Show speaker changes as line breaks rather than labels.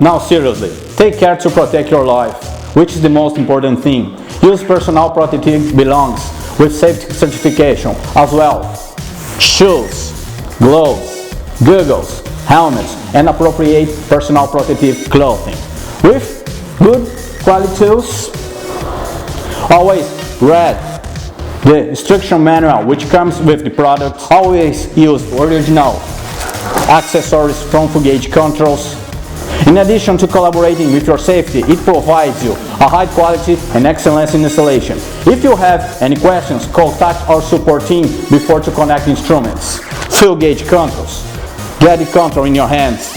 Now seriously, take care to protect your life, which is the most important thing. Use personal protective belongings with safety certification as well. Shoes, gloves, goggles, helmets, and appropriate personal protective clothing. With good quality tools, always read the instruction manual which comes with the product. Always use original accessories from Fugate Controls. In addition to collaborating with your safety, it provides you a high quality and excellence in installation. If you have any questions, contact our support team before to connect instruments. Fugate Controls. Get the control in your hands.